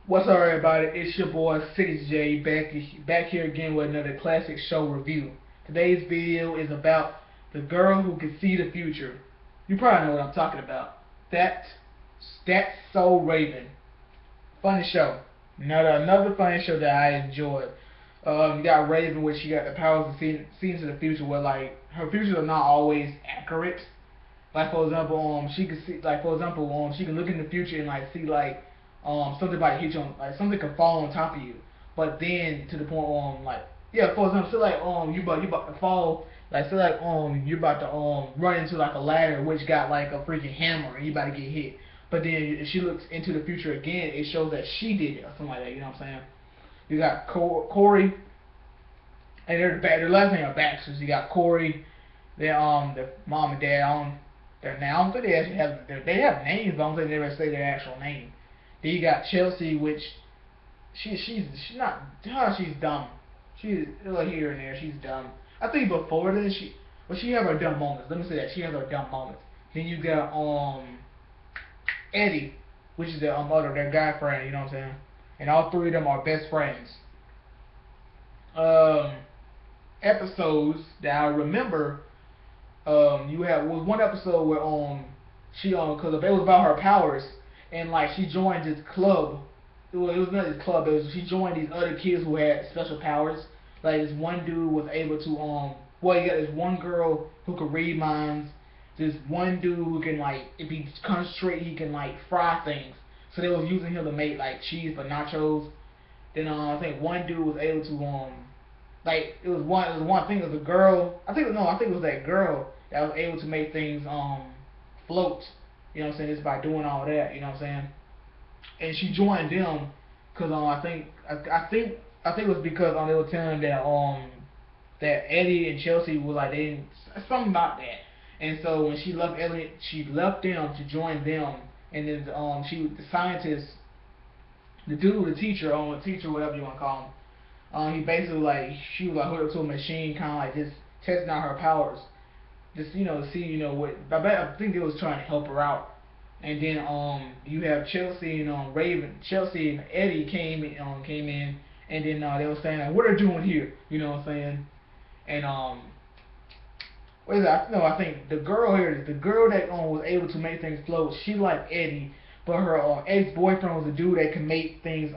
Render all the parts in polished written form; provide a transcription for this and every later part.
What's up, everybody? It's your boy 6J back here again with another classic show review. Today's video is about the girl who can see the future. You probably know what I'm talking about. That's So Raven. Funny show. Another funny show that I enjoyed. You got Raven, which she got the powers to see into the future, where like her futures are not always accurate. Like for example, she can see like for example, she can look in the future and like see like something about to hit you on, like something could fall on top of you. But then to the point like yeah, for example, so like you about to fall, like so like you about to run into like a ladder which got like a freaking hammer and you about to get hit. But then if she looks into the future again, it shows that she did it or something like that. You know what I'm saying? You got Corey, and their last name are Baxters. You got Corey, their mom and dad on their now. I don't think they actually have names, but I don't think they ever say their actual name. Then you got Chelsea, which she's not she's dumb. She's like here and there. She's dumb. I think before this she have her dumb moments. Let me say that she has her dumb moments. Then you got Eddie, which is their guy friend. You know what I'm saying? And all three of them are best friends. Um, Episodes that I remember, you had was one episode where she because it was about her powers and like she joined this club. It was not this club. It was she joined these other kids who had special powers. Like this one dude was able to well, you got this one girl who could read minds. This one dude who can like if he concentrate he can like fry things. So they was using him to make like cheese for nachos. Then I think one dude was able to like it was one thing. It was a girl. I think it was that girl that was able to make things float. You know what I'm saying? Just by doing all that. You know what I'm saying? And she joined them because I think it was because they were telling them that Eddie and Chelsea were like they didn't something about that. And so when she left them to join them, and then the scientist, the dude, the teacher, whatever you want to call him. He basically like she was like hooked up to a machine, kind of like just testing out her powers, just to see what. I think they was trying to help her out. And then you have Chelsea and Raven, Chelsea and Eddie came in, and then they were saying like what are they doing here, you know what I'm saying? And what is that? No, I think the girl here, the girl that was able to make things float, she liked Eddie, but her ex-boyfriend was a dude that can make things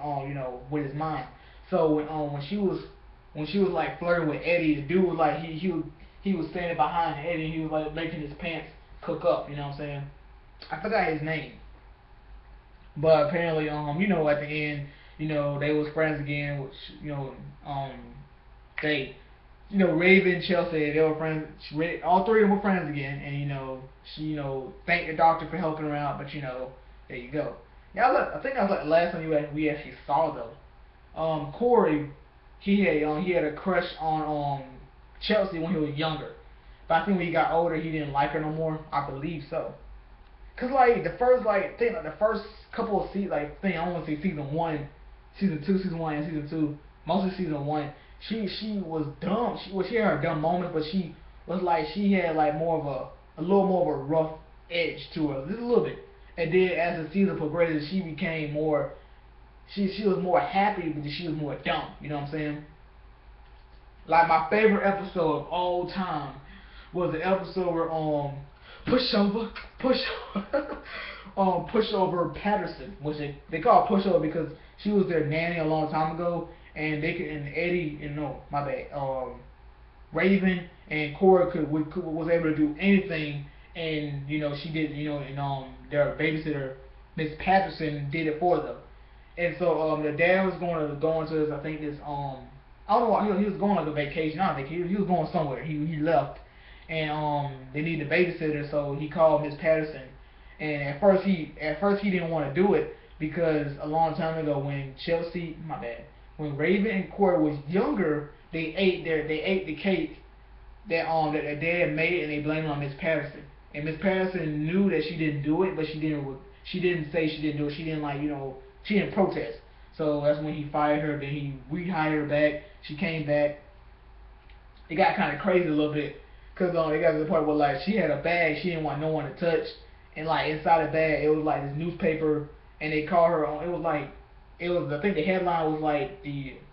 with his mind. So when she was like flirting with Eddie, the dude was like he was standing behind Eddie and he was like making his pants cook up, you know what I'm saying? I forgot his name. But apparently at the end, they was friends again, which they Raven, Chelsea, they were friends. All three of them were friends again, and she thanked the doctor for helping her out. But there you go. Yeah, look, I think that was like the last time we actually saw them. Corey, he had a crush on Chelsea when he was younger, but I think when he got older, he didn't like her no more. I believe so. Cause like the first couple of seasons, I want to say season one, season one, and season two, mostly season one. She was dumb. She had her dumb moments, but she was like she had like a little more of a rough edge to her, just a little bit. And then as the season progressed, she became more. She was more happy, but she was more dumb. You know what I'm saying? Like my favorite episode of all time was the episode where pushover pushover pushover Patterson, which they call pushover because she was their nanny a long time ago, and Eddie no my bad Raven and Cora was able to do anything, and she did and their babysitter Miss Patterson did it for them. And so the dad was going to go into this. I think this I don't know why he was going like a vacation. I don't think he was going somewhere. He left, and they needed a babysitter, so he called Miss Patterson. And at first he didn't want to do it because a long time ago when Raven and Corey was younger, they ate the cake that their dad made, and they blamed it on Miss Patterson. And Miss Patterson knew that she didn't do it, but she didn't say she didn't do it. She didn't she didn't protest. So that's when he fired her. Then he rehired her back. She came back. It got kind of crazy a little bit because it got to the point where like she had a bag she didn't want no one to touch, and like inside the bag it was like this newspaper, and they called her on. It was like It was, I think the headline was like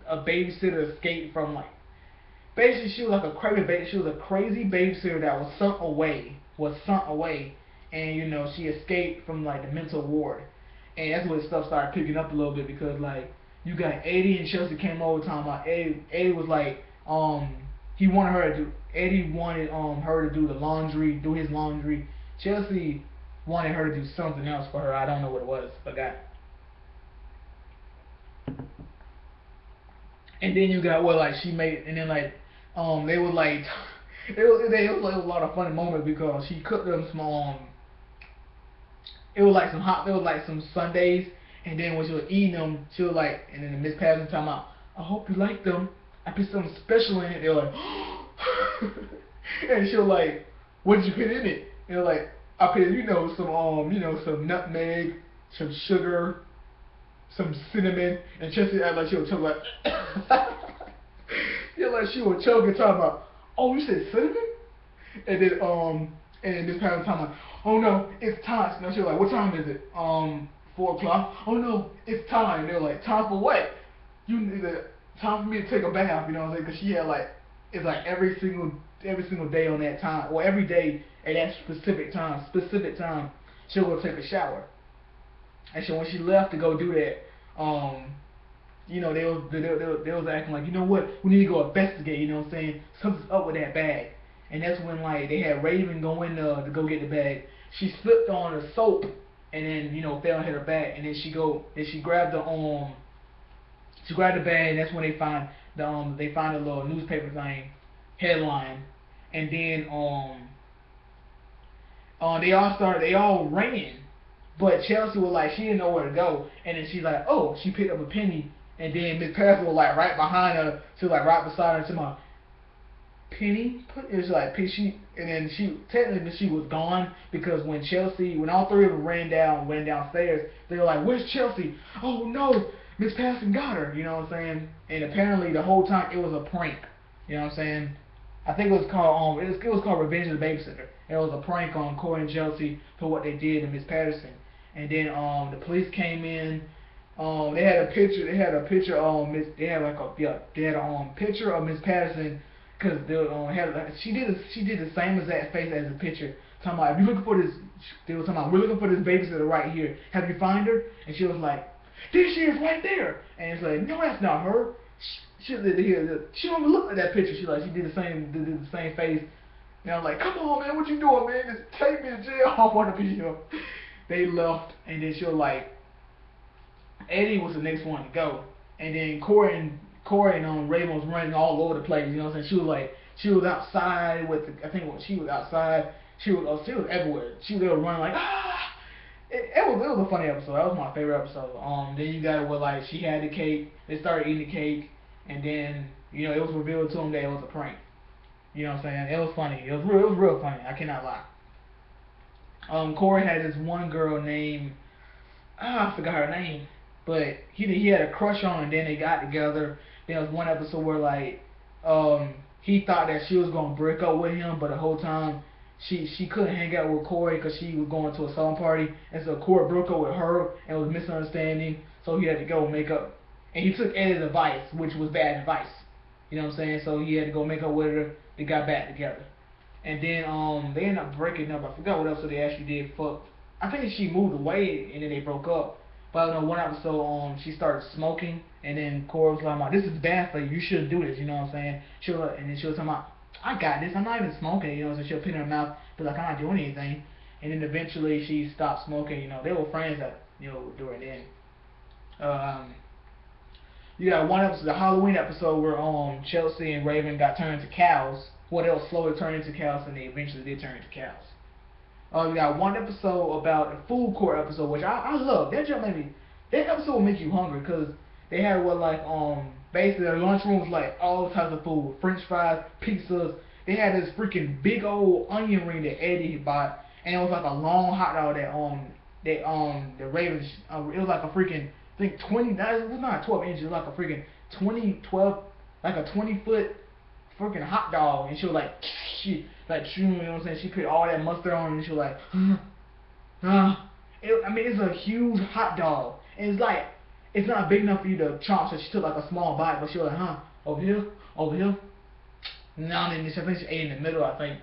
a babysitter escaped from like, basically she was like a crazy baby. She was a crazy babysitter that was sent away. And she escaped from like the mental ward. And that's when stuff started picking up a little bit because like you got Eddie and Chelsea came over talking about Eddie was like he wanted her to do Eddie wanted her to do the laundry, do his laundry. Chelsea wanted her to do something else for her. I don't know what it was, forgot. And then you got what like she made, and then like they were like it was like a lot of funny moments because she cooked them some it was like some Sundays, and then when she was eating them, she was like, and then the Miss Patterson talking about, I hope you like them. I put something special in it. They were like, and she was like, what did you put in it? And they were like, I put some nutmeg, some sugar, some cinnamon, and Chelsea acted like she was choking like, yeah, like she was choking, talking about, oh, you said cinnamon? And this parent talking like, oh no, it's time. And she was like, what time is it? 4 o'clock. Oh no, it's time. And they were like, time for what? You need time for me to take a bath. You know what I'm saying? Because she had like, it's like every single day on that time, or every day at that specific time, she'll go take a shower. And so when she left to go do that, they was acting like, you know what, we need to go investigate, you know what I'm saying? Something's up with that bag. And that's when like they had Raven go in to go get the bag. She slipped on the soap and then, fell and hit her back, and then she grabbed the bag, and that's when they find a little newspaper thing, headline, and then they all ran. But Chelsea was like, she didn't know where to go, and then she's like, oh, she picked up a penny, and then Miss Patterson was like right behind her, she was like right beside her, to penny. It was like and then she was gone because when all three of them ran downstairs, they were like, where's Chelsea? Oh no, Miss Patterson got her. You know what I'm saying? And apparently the whole time it was a prank. You know what I'm saying? I think it was called it was called Revenge of the Babysitter. It was a prank on Corey and Chelsea for what they did to Miss Patterson. And then the police came in. They had a picture. They had a picture of picture of Miss Patterson. Cause she did the same exact face as the picture. Talking about, if you're looking for this, they were talking about, we're looking for this babysitter right here. Have you find her? And she was like, there she is right there. And it's like, no, that's not her. She don't even look like that picture. She did the same face. And I was like, come on, man, what you doing, man? Just take me to jail. I want to be here. They left, and then she was like, Eddie was the next one to go, and then Corey and Raven was running all over the place. You know what I'm saying? She was outside she was outside. She was everywhere. They were running like, ah. It was a funny episode. That was my favorite episode. Then you got it where like she had the cake. They started eating the cake, and then it was revealed to them that it was a prank. You know what I'm saying? It was funny. It was real funny. I cannot lie. Corey had this one girl named, I forgot her name, but he had a crush on her, and then they got together. There was one episode where like he thought that she was gonna break up with him, but the whole time she couldn't hang out with Corey because she was going to a song party, and so Corey broke up with her and was misunderstanding, so he had to go make up. And he took Eddie's advice, which was bad advice. You know what I'm saying? So he had to go make up with her. They got back together. And then they ended up breaking up. I forgot what else they actually did. I think she moved away and then they broke up. But I know one episode she started smoking, and then Cora was like, this is bad for you. You shouldn't do this. You know what I'm saying? And then she was talking about, I got this. I'm not even smoking. You know what I'm saying? She'll put it in her mouth, but like, I'm not doing anything. And then eventually she stopped smoking. They were friends during then. You got one episode, the Halloween episode, where Chelsea and Raven got turned into cows. Well, they were slowly turning into cows, and they eventually did turn into cows. We got one episode about a food court episode, which I love. That episode will make you hungry because they had basically their lunchroom was like all types of food, French fries, pizzas. They had this freaking big old onion ring that Eddie had bought, and it was like a long hot dog that the Ravens. It was like a freaking, I think 20. It was not 12 inches. It was like a freaking 20-foot freaking hot dog, and she was like, you know what I'm saying? She put all that mustard on, and she was like, it's a huge hot dog, and it's like, it's not big enough for you to chomp. So she took like a small bite, but she was like, huh, over here, over here. No, I think she ate in the middle, I think.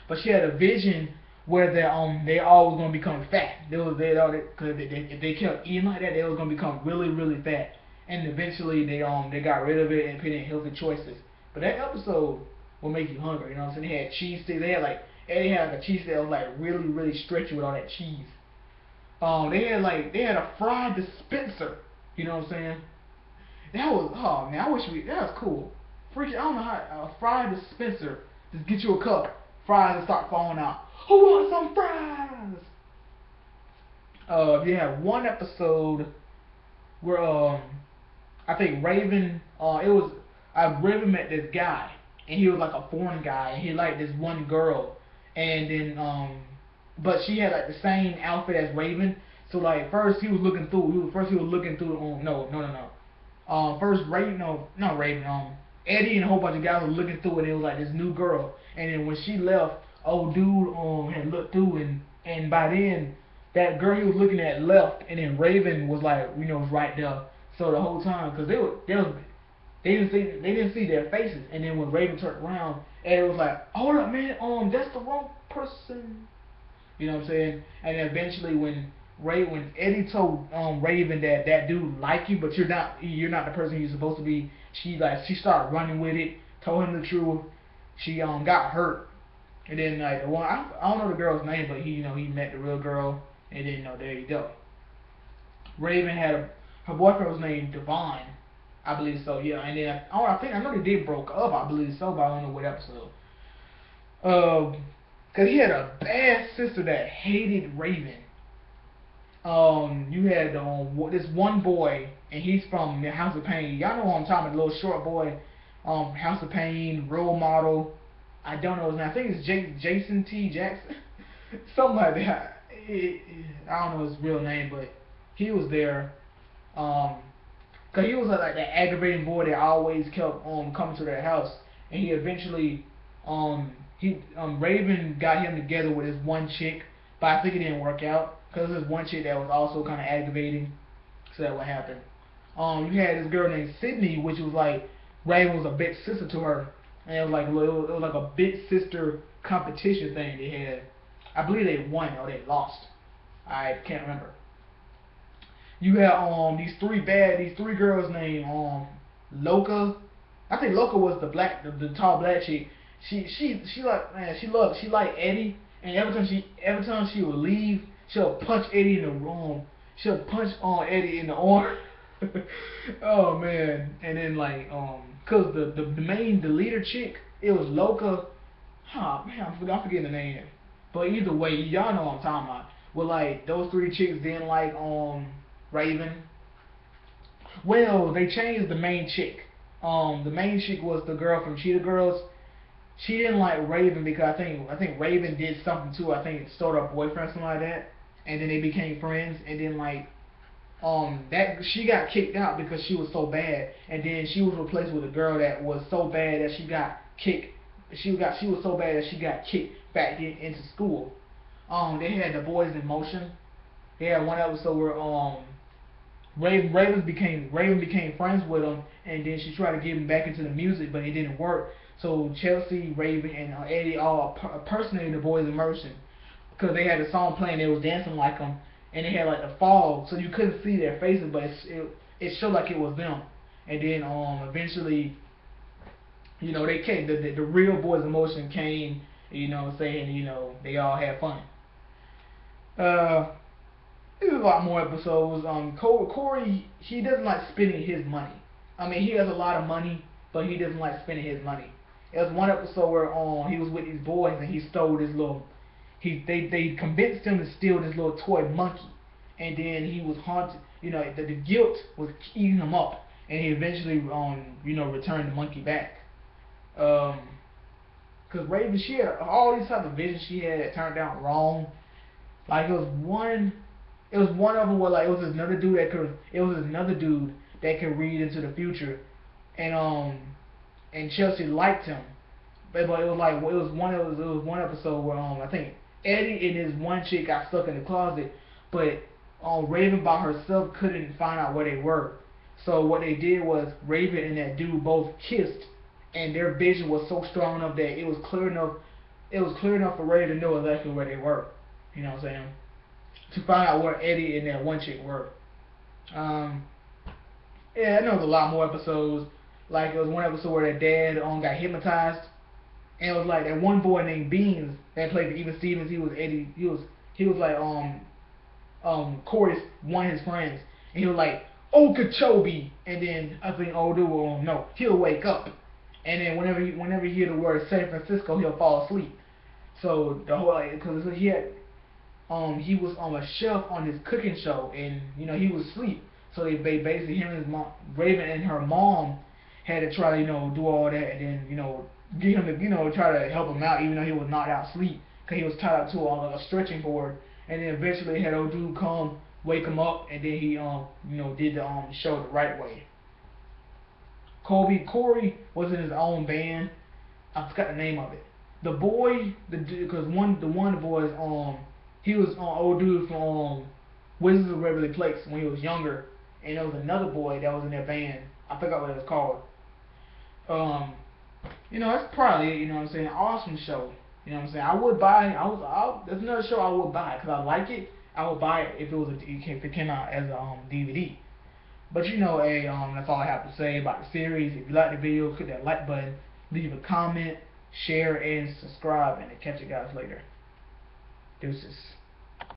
But she had a vision where they all was gonna become fat. Because if they kept eating like that, they was gonna become really really fat. And eventually they got rid of it and put in healthy choices. But that episode will make you hungry. You know what I'm saying? They had cheese sticks. They had like Eddie had like a cheese stick that was like really really stretchy with all that cheese. They had a fried dispenser. You know what I'm saying? That was, oh man, that was cool. Freaking, I don't know how a fried dispenser. Just get you a cup, fries and start falling out. Who wants some fries? You have one episode where I think Raven Raven met this guy, and he was like a foreign guy, and he liked this one girl, and then but she had like the same outfit as Raven. So like first he was looking through. He was looking through. No. First Raven, no, not Raven. Eddie and a whole bunch of guys were looking through, and it was like this new girl. And then when she left, old dude had looked through, and by then that girl he was looking at left, and then Raven was like, was right there. So the whole time, because they didn't see their faces. And then when Raven turned around, Eddie was like, hold up, man, that's the wrong person. You know what I'm saying? And then eventually when Eddie told Raven that dude like you, but you're not the person you're supposed to be, she started running with it, told him the truth. She got hurt, and then like the one I don't know the girl's name, but he met the real girl, and then there you go. Raven had her boyfriend was named Devon, I believe so, yeah. And then I know they did broke up, I believe so, but I don't know what episode. Cause he had a bad sister that hated Raven. You had this one boy, and he's from the House of Pain. Y'all know what I'm talking about, the little short boy, House of Pain, role model. I don't know his name. I think it's Jason T. Jackson, something like that. I don't know his real name, but he was there. Cause he was like that aggravating boy that always kept coming to their house, and he eventually Raven got him together with this one chick, but I think it didn't work out. Because there's one chick that was also kind of aggravating. So that's what happened. You had this girl named Sydney, which was like Raven was a big sister to her, and it was like a big sister competition thing they had. I believe they won or they lost. I can't remember. You had these three girls named Loca. I think Loca was the tall black chick. She liked Eddie, and every time she would leave, she'll punch Eddie in the room. She'll punch Eddie in the arm. Oh man. And then cause the leader chick, it was Loca. Man, I'm forgetting the name. But either way, y'all know what I'm talking about. Well, like those three chicks didn't like Raven. Well, they changed the main chick. The main chick was the girl from Cheetah Girls. She didn't like Raven because I think Raven did something to her. I think it stole her boyfriend, something like that. And then they became friends. And then that she got kicked out because she was so bad. And then she was replaced with a girl that was so bad that she got kicked. She was so bad that she got kicked back into school. They had the Boys in Motion. They had one episode where Raven became friends with him, and then she tried to get him back into the music, but it didn't work. So Chelsea, Raven, and Eddie all impersonated the Boys in Motion because they had a song playing. They was dancing like them, and they had like the fog, so you couldn't see their faces, but it showed like it was them. And then eventually, they came. The real Boys in Motion came. They all had fun. There's a lot more episodes. Corey, he doesn't like spending his money. I mean, he has a lot of money, but he doesn't like spending his money. There's one episode where he was with these boys and he stole this little. They convinced him to steal this little toy monkey, and then he was haunted. The guilt was eating him up, and he eventually returned the monkey back. Cause Raven, she had all these type of visions she had that turned out wrong. Like it was one of them where it was another dude that could read into the future, and Chelsea liked him, but it was one episode where I think Eddie and his one chick got stuck in the closet, but Raven by herself couldn't find out where they were. So what they did was Raven and that dude both kissed, and their vision was so strong enough that it was clear enough. It was clear enough for Raven to know exactly where they were. You know what I'm saying? To find out where Eddie and that one chick were. Um, yeah, I know there's a lot more episodes. Like, there was one episode where their dad got hypnotized, and it was like that one boy named Beans that played Even Stevens. He was Eddie. He was like Corey's one of his friends, and he was like Okeechobee, and then I think old dude will no, he'll wake up, and then whenever he hear the word San Francisco, he'll fall asleep. So the whole because he was on a chef on his cooking show, and he was asleep. So they basically him and his mom, Raven and her mom, had to try to do all that, and then get him to try to help him out, even though he was knocked out asleep, because he was tied up to a stretching board. And then eventually had old dude come wake him up, and then he did the show the right way. Corey was in his own band. I forgot the name of it. The boy, because the one of the boys he was old dude from Wizards of Waverly Place when he was younger, and there was another boy that was in their band. I forgot what it was called. It's probably what I'm saying, awesome show. You know what I'm saying? I would buy. There's another show I would buy because I like it. I would buy it if it came out as a DVD. But that's all I have to say about the series. If you like the video, click that like button, leave a comment, share, and subscribe, and I'll catch you guys later. Deuces.